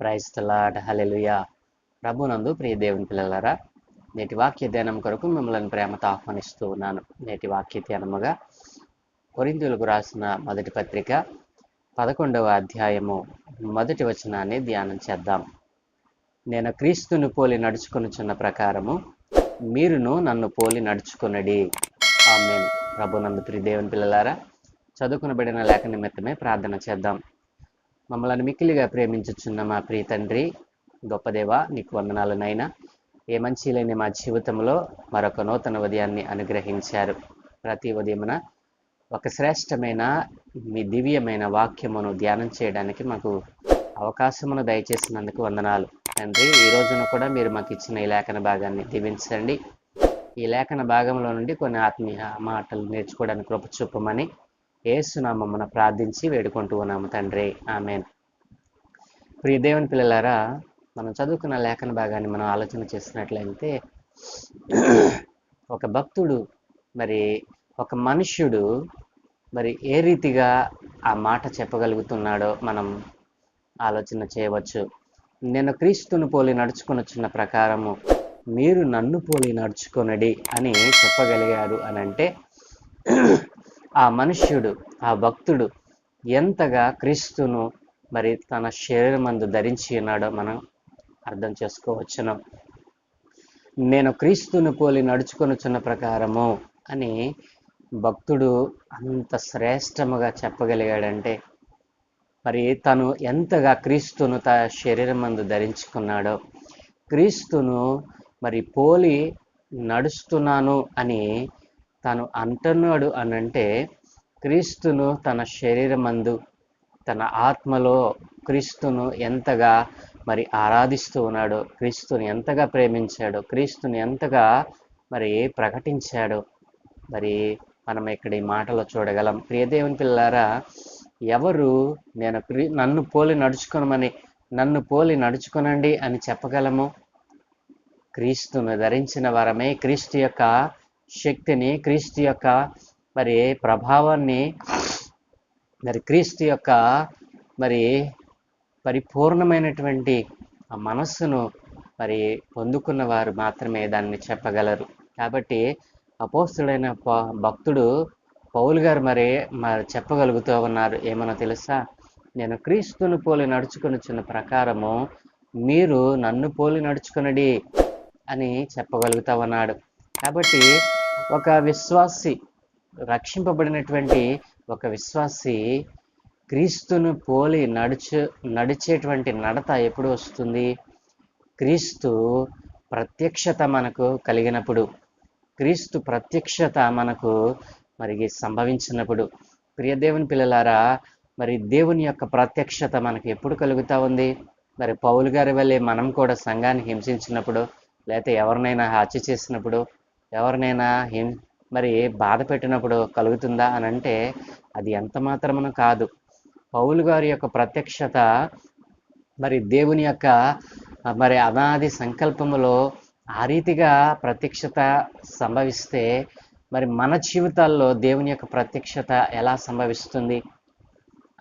Praise the lord. హల్లెలూయా. ప్రభునందు ప్రియ దేవుని పిల్లలారా, నేటి వాక్య ధ్యానం కొరకు మిమ్మల్ని ప్రేమతో ఆహ్వానిస్తూ ఉన్నాను. నేటి వాక్య ధ్యానముగా కొరింథీయులకు రాసిన మొదటి పత్రిక 11వ అధ్యాయము మొదటి వచనాన్ని ధ్యానం చేద్దాం. నేను క్రీస్తును పోలి నడుచుకొనుచున్న ప్రకారము మీరును నన్ను పోలి నడుచుకొనుడి. ఆమేన్. ప్రభునందు ప్రియ దేవుని పిల్లలారా, చదువుకునబడిన లేఖ నిమిత్తమే ప్రార్థన చేద్దాం. మమ్మల్ని మిక్కిలిగా ప్రేమించుచున్న మా ప్రియ తండ్రి, గొప్ప దేవా, నీకు వందనాలు నైనా. ఏ మంచి లేని మా జీవితంలో మరొక నూతన ఉదయాన్ని అనుగ్రహించారు. ప్రతి ఉదయమున ఒక శ్రేష్టమైన మీ దివ్యమైన వాక్యమును ధ్యానం చేయడానికి మాకు అవకాశమును దయచేసినందుకు వందనాలు తండ్రి. ఈ రోజున కూడా మీరు మాకు ఇచ్చిన ఈ లేఖన భాగాన్ని దీవించండి. ఈ లేఖన భాగంలో నుండి కొన్ని ఆత్మీయ మాటలు నేర్చుకోవడానికి కృప చూపమని యేసునామమున ప్రార్థించి వేడుకుంటూ ఉన్నాము తండ్రి. ఆమేన్. ప్రియ దేవుని పిల్లలారా, మనం చదువుకున్న లేఖన భాగాన్ని మనం ఆలోచన చేసినట్లయితే, ఒక భక్తుడు ఒక మనుష్యుడు ఏ రీతిగా ఆ మాట చెప్పగలుగుతున్నాడో మనం ఆలోచన చేయవచ్చు. నేను క్రీస్తును పోలి నడుచుకొనుచున్న ప్రకారము మీరు నన్ను పోలి నడుచుకొనడి అని చెప్పగలిగాడు అని అంటే, ఆ మనుష్యుడు, ఆ భక్తుడు ఎంతగా క్రీస్తును తన శరీరమందు ధరించి ఉన్నాడో మనం అర్థం చేసుకోవచ్చును. నేను క్రీస్తును పోలి నడుచుకొనుచున్న ప్రకారము అని భక్తుడు అంత శ్రేష్టముగా చెప్పగలిగాడంటే, తను ఎంతగా క్రీస్తును తన శరీరమందు ధరించుకున్నాడో, క్రీస్తును పోలి నడుస్తున్నాను అని తను అంటున్నాడు అనంటే, క్రీస్తును తన శరీరమందు తన ఆత్మలో క్రీస్తును ఎంతగా ఆరాధిస్తూ ఉన్నాడో, క్రీస్తుని ఎంతగా ప్రేమించాడో, క్రీస్తుని ఎంతగా ప్రకటించాడో మనం ఇక్కడ ఈ మాటలో చూడగలం. ప్రియ దేవుని పిల్లారా, ఎవరు నేను నన్ను పోలి నడుచుకోనమని, నన్ను పోలి నడుచుకొనండి అని చెప్పగలము? క్రీస్తును ధరించిన వారమే క్రీస్తు యొక్క శక్తిని, క్రీస్తు యొక్క ప్రభావాన్ని, క్రీస్తు యొక్క పరిపూర్ణమైనటువంటి ఆ మనస్సును పొందుకున్న వారు మాత్రమే దాన్ని చెప్పగలరు. కాబట్టి అపోస్తుడైన భక్తుడు పౌలు గారు చెప్పగలుగుతూ ఉన్నారు. ఏమన్నా తెలుసా? నేను క్రీస్తును పోలి నడుచుకొనుచున్న ప్రకారము మీరు నన్ను పోలి నడుచుకొనడి అని చెప్పగలుగుతా ఉన్నాడు. కాబట్టి ఒక విశ్వాసి, రక్షింపబడినటువంటి ఒక విశ్వాసి క్రీస్తును పోలి నడిచేటువంటి నడత ఎప్పుడు వస్తుంది? క్రీస్తు ప్రత్యక్షత మనకు కలిగినప్పుడు, క్రీస్తు ప్రత్యక్షత మనకు సంభవించినప్పుడు. ప్రియ దేవుని పిల్లలారా, దేవుని యొక్క ప్రత్యక్షత మనకు ఎప్పుడు కలుగుతూ ఉంది? పౌలు గారి వల్లే మనం కూడా సంఘాన్ని హింసించినప్పుడు, లేకపోతే ఎవరినైనా హత్య చేసినప్పుడు, ఎవరినైనా బాధ పెట్టినప్పుడు కలుగుతుందా అని అంటే అది ఎంత మాత్రమును కాదు. పౌలు గారి యొక్క ప్రత్యక్షత దేవుని యొక్క అనాది సంకల్పములో ఆ రీతిగా ప్రత్యక్షత సంభవిస్తే మన జీవితాల్లో దేవుని యొక్క ప్రత్యక్షత ఎలా సంభవిస్తుంది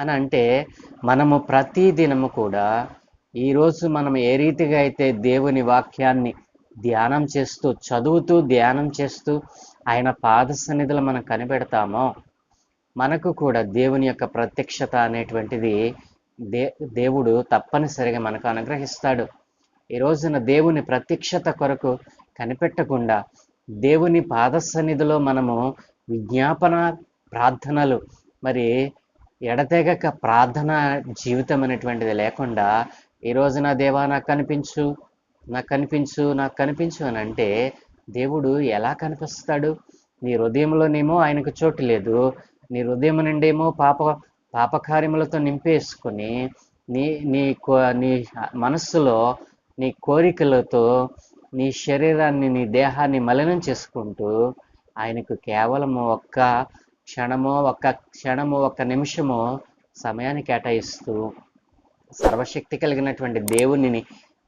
అని అంటే, మనము ప్రతి దినము కూడా ఈరోజు మనం ఏ రీతిగా అయితే దేవుని వాక్యాన్ని ధ్యానం చేస్తూ, చదువుతూ, ధ్యానం చేస్తూ ఆయన పాద సన్నిధిలో మనం కనిపెడతామో, మనకు కూడా దేవుని యొక్క ప్రత్యక్షత అనేటువంటిది దేవుడు తప్పనిసరిగా మనకు అనుగ్రహిస్తాడు. ఈ రోజున దేవుని ప్రత్యక్షత కొరకు కనిపెట్టకుండా దేవుని పాద సన్నిధిలో మనము విజ్ఞాపన ప్రార్థనలు ఎడతెగక ప్రార్థన జీవితం అనేటువంటిది లేకుండా ఈ రోజున దేవా నాకు కనిపించు, నాకు కనిపించు, నాకు కనిపించు అని అంటే దేవుడు ఎలా కనిపిస్తాడు? నీ హృదయంలోనేమో ఆయనకు చోటు లేదు. నీ హృదయం నుండేమో పాపకార్యములతో నింపేసుకుని నీ మనస్సులో నీ కోరికలతో నీ శరీరాన్ని, నీ దేహాన్ని మలినం చేసుకుంటూ ఆయనకు కేవలము ఒక్క క్షణము, ఒక్క నిమిషము సమయాన్ని కేటాయిస్తూ సర్వశక్తి కలిగినటువంటి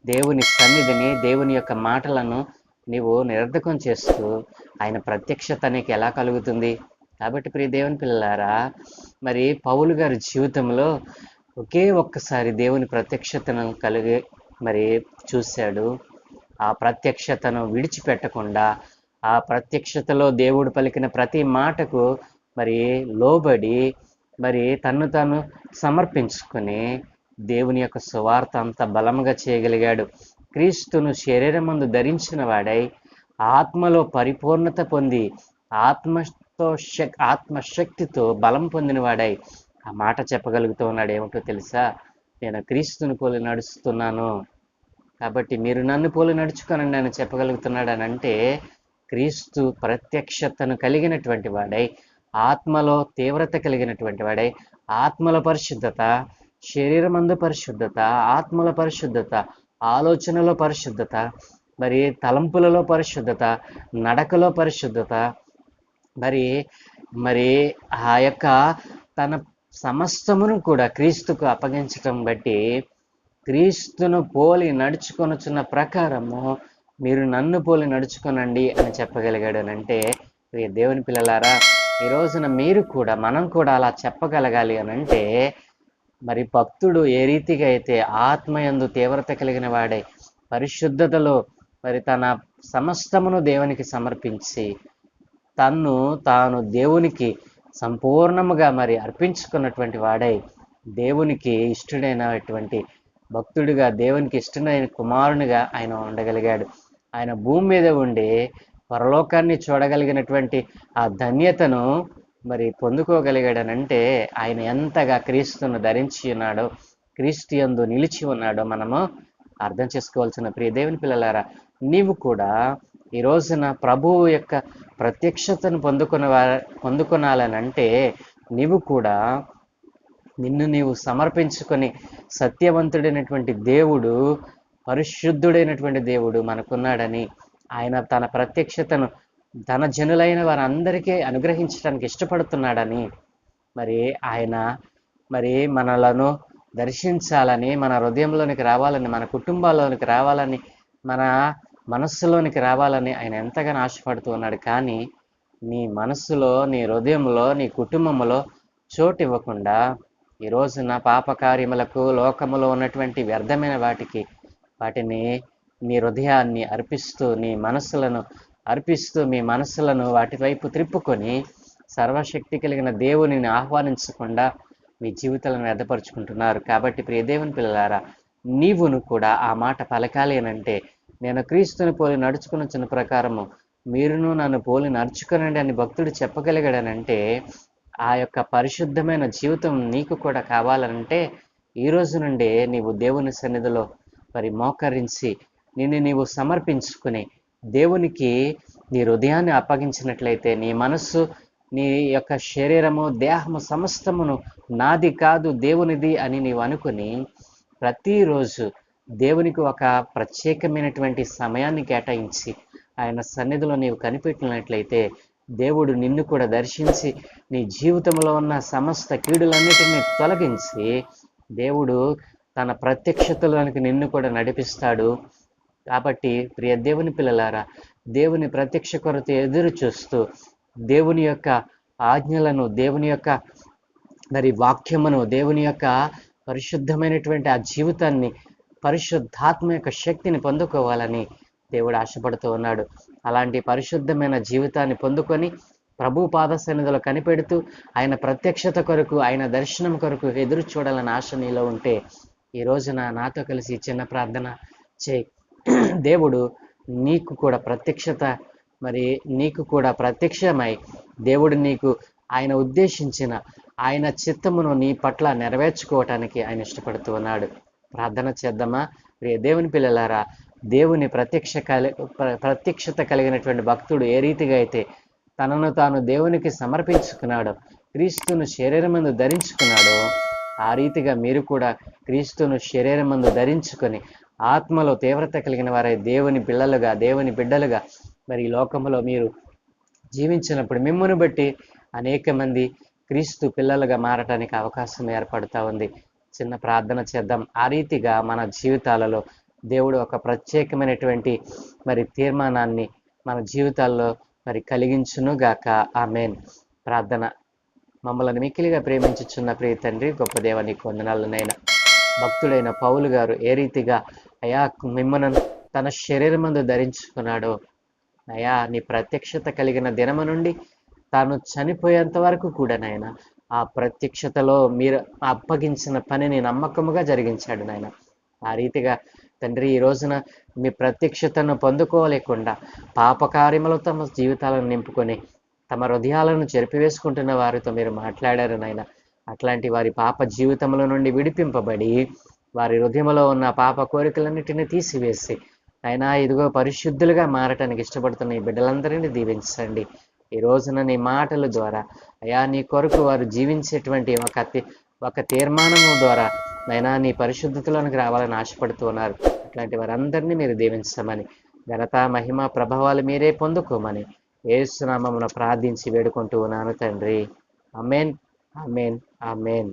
దేవుని సన్నిధిని, దేవుని యొక్క మాటలను నీవు నిరర్ధకం చేస్తూ ఆయన ప్రత్యక్షత నీకు ఎలా కలుగుతుంది? కాబట్టి ప్రియ దేవుని పిల్లలారా, పౌలు గారి జీవితంలో ఒకే ఒక్కసారి దేవుని ప్రత్యక్షతను మరి చూశాడు. ఆ ప్రత్యక్షతను విడిచిపెట్టకుండా, ఆ ప్రత్యక్షతలో దేవుడు పలికిన ప్రతి మాటకు మరి లోబడి, మరి తన్ను తాను సమర్పించుకొని దేవుని యొక్క సువార్త అంత బలముగా చేయగలిగాడు. క్రీస్తును శరీరమందు ధరించిన వాడై ఆత్మలో పరిపూర్ణత పొంది ఆత్మశక్తితో బలం పొందిన వాడై ఆ మాట చెప్పగలుగుతూ ఉన్నాడు. ఏమిటో తెలుసా? నేను క్రీస్తుని పోలి నడుస్తున్నాను, కాబట్టి మీరు నన్ను పోలి నడుచుకోనండి అని చెప్పగలుగుతున్నాడు. అని అంటే క్రీస్తు ప్రత్యక్షతను కలిగినటువంటి వాడై, ఆత్మలో తీవ్రత కలిగినటువంటి వాడై, ఆత్మల పరిశుద్ధత, శరీరమందు పరిశుద్ధత, ఆత్మల పరిశుద్ధత, ఆలోచనలో పరిశుద్ధత, మరి తలంపులలో పరిశుద్ధత, నడకలో పరిశుద్ధత, మరి మరి ఆ యొక్క తన సమస్తమును కూడా క్రీస్తుకు అప్పగించటం బట్టి, క్రీస్తును పోలి నడుచుకొనుచున్న ప్రకారము మీరు నన్ను పోలి నడుచుకొనండి అని చెప్పగలిగాడు. అని అంటే దేవుని పిల్లలారా, ఈ రోజున మీరు కూడా, మనం కూడా అలా చెప్పగలగాలి. అని అంటే మరి భక్తుడు ఏ రీతిగా అయితే ఆత్మయందు తీవ్రత కలిగిన వాడై పరిశుద్ధతలో మరి తన సమస్తమును దేవునికి సమర్పించి తన్ను తాను దేవునికి సంపూర్ణముగా మరి అర్పించుకున్నటువంటి వాడై దేవునికి ఇష్టడైనటువంటి భక్తుడిగా, దేవునికి ఇష్టమైన కుమారునిగా ఆయన ఉండగలిగాడు. ఆయన భూమి మీద ఉండి పరలోకాన్ని చూడగలిగినటువంటి ఆ ధన్యతను మరి పొందుకోగలిగాడనంటే ఆయన ఎంతగా క్రీస్తును ధరించి ఉన్నాడో, క్రీస్తు యందు నిలిచి ఉన్నాడో మనము అర్థం చేసుకోవాల్సిన ప్రియ దేవుని పిల్లలారా, నీవు కూడా ఈ రోజున ప్రభువు యొక్క ప్రత్యక్షతను పొందుకొనాలనంటే నీవు కూడా నిన్ను నీవు సమర్పించుకొని, సత్యవంతుడైనటువంటి దేవుడు, పరిశుద్ధుడైనటువంటి దేవుడు మనకున్నాడని, ఆయన తన ప్రత్యక్షతను తన జనులైన వారందరికీ అనుగ్రహించడానికి ఇష్టపడుతున్నాడని, మరి ఆయన మరి మనలను దర్శించాలని, మన హృదయంలోనికి రావాలని, మన కుటుంబాల్లోనికి రావాలని, మన మనస్సులోనికి రావాలని ఆయన ఎంతగానో ఆశపడుతూ ఉన్నాడు. కానీ నీ మనస్సులో, నీ హృదయంలో, నీ కుటుంబంలో చోటు ఇవ్వకుండా ఈ రోజున పాపకార్యములకు, లోకములో ఉన్నటువంటి వ్యర్థమైన వాటిని నీ హృదయాన్ని అర్పిస్తూ, నీ మనస్సులను అర్పిస్తూ, మీ మనస్సులను వాటి వైపు త్రిప్పుకొని సర్వశక్తి కలిగిన దేవునిని ఆహ్వానించకుండా మీ జీవితాలను వ్యర్థపరుచుకుంటున్నారు. కాబట్టి ప్రియ దేవుని పిల్లలారా, నీవును కూడా ఆ మాట పలకాలి అనంటే, నేను క్రీస్తుని పోలి నడుచుకున్న ప్రకారము మీరును నన్ను పోలి నడుచుకునండి అని భక్తుడు చెప్పగలిగాడనంటే, ఆ యొక్క పరిశుద్ధమైన జీవితం నీకు కూడా కావాలంటే ఈ రోజు నుండే నీవు దేవుని సన్నిధిలో మరి మోకరించి నిన్ను నీవు సమర్పించుకుని దేవునికి నీ హృదయాన్ని అప్పగించినట్లయితే, నీ మనస్సు, నీ యొక్క శరీరము, దేహము సమస్తమును నాది కాదు దేవునిది అని నీవు అనుకుని ప్రతిరోజు దేవునికి ఒక ప్రత్యేకమైనటువంటి సమయాన్ని కేటాయించి ఆయన సన్నిధిలో నీవు కనిపెట్టినట్లయితే దేవుడు నిన్ను కూడా దర్శించి నీ జీవితంలో ఉన్న సమస్త కీడులన్నిటినీ తొలగించి దేవుడు తన ప్రత్యక్షతలోనికి నిన్ను కూడా నడిపిస్తాడు. కాబట్టి ప్రియ దేవుని పిల్లలారా, దేవుని ప్రత్యక్ష కొరత ఎదురు చూస్తూ దేవుని యొక్క ఆజ్ఞలను, దేవుని యొక్క మరి వాక్యమును, దేవుని యొక్క పరిశుద్ధమైనటువంటి ఆ జీవితాన్ని, పరిశుద్ధాత్మ యొక్క శక్తిని పొందుకోవాలని దేవుడు ఆశపడుతూ ఉన్నాడు. అలాంటి పరిశుద్ధమైన జీవితాన్ని పొందుకొని ప్రభు పాద సన్నిధిలో కనిపెడుతూ ఆయన ప్రత్యక్షత కొరకు, ఆయన దర్శనం కొరకు ఎదురు చూడాలని ఆశ నీలో ఉంటే ఈ రోజున నాతో కలిసి చిన్న ప్రార్థన చేయి. దేవుడు నీకు కూడా ప్రత్యక్షమై దేవుడు నీకు ఆయన ఉద్దేశించిన ఆయన చిత్తమును నీ పట్ల నెరవేర్చుకోవటానికి ఆయన ఇష్టపడుతూ ఉన్నాడు. ప్రార్థన చేద్దామా? ప్రియ దేవుని పిల్లలారా, దేవుని ప్రత్యక్షత కలిగినటువంటి భక్తుడు ఏ రీతిగా అయితే తనను తాను దేవునికి సమర్పించుకున్నాడో, క్రీస్తును శరీరమందు ధరించుకున్నాడో, ఆ రీతిగా మీరు కూడా క్రీస్తును శరీరమందు ధరించుకొని ఆత్మలో తీవ్రత కలిగిన వారై దేవుని పిల్లలుగా, దేవుని బిడ్డలుగా మరి ఈ లోకంలో మీరు జీవించినప్పుడు మిమ్మును బట్టి అనేక మంది క్రీస్తు పిల్లలుగా మారటానికి అవకాశం ఏర్పడుతూ ఉంది. చిన్న ప్రార్థన చేద్దాం. ఆ రీతిగా మన జీవితాలలో దేవుడు ఒక ప్రత్యేకమైనటువంటి మరి తీర్మానాన్ని మన జీవితాల్లో మరి కలిగించును గాక. ఆమేన్. ప్రార్థన. మమ్మల్ని మిక్కిలిగా ప్రేమించుచున్న ప్రియ తండ్రి, గొప్ప దేవ నీకు వందనాలనైనా. భక్తుడైన పౌలు గారు ఏ రీతిగా అయా మిమ్మల్ని తన శరీరమందు ధరించుకున్నాడో, అయా నీ ప్రత్యక్షత కలిగిన దినము నుండి తాను చనిపోయేంత వరకు కూడా నాయన ఆ ప్రత్యక్షతలో మీరు అప్పగించిన పనిని నమ్మకముగా జరిగించాడు నాయన. ఆ రీతిగా తండ్రి ఈ రోజున మీ ప్రత్యక్షతను పొందుకోలేకుండా పాపకార్యములు తమ జీవితాలను నింపుకొని తమ హృదయాలను చెరిపివేసుకుంటున్న వారితో మీరు మాట్లాడారు నాయన. అట్లాంటి వారి పాప జీవితముల నుండి విడిపింపబడి వారి హృదయంలో ఉన్న పాప కోరికలన్నిటిని తీసివేసి అయినా ఇదిగో పరిశుద్ధులుగా మారటానికి ఇష్టపడుతున్న ఈ బిడ్డలందరినీ దీవించండి. ఈ రోజున నీ మాటల ద్వారా అయా నీ కొరకు వారు జీవించేటువంటి ఒక తీర్మానము ద్వారా నైనా నీ పరిశుద్ధతలోనికి రావాలని ఆశపడుతూ ఉన్నారు. అట్లాంటి వారందరినీ మీరు దీవించమని, ఘనత మహిమ ప్రభావాలు మీరే పొందుకోమని యేసు నామమున ప్రార్థించి వేడుకుంటూ ఉన్నాను తండ్రి. ఆమేన్, ఆమేన్, ఆమేన్.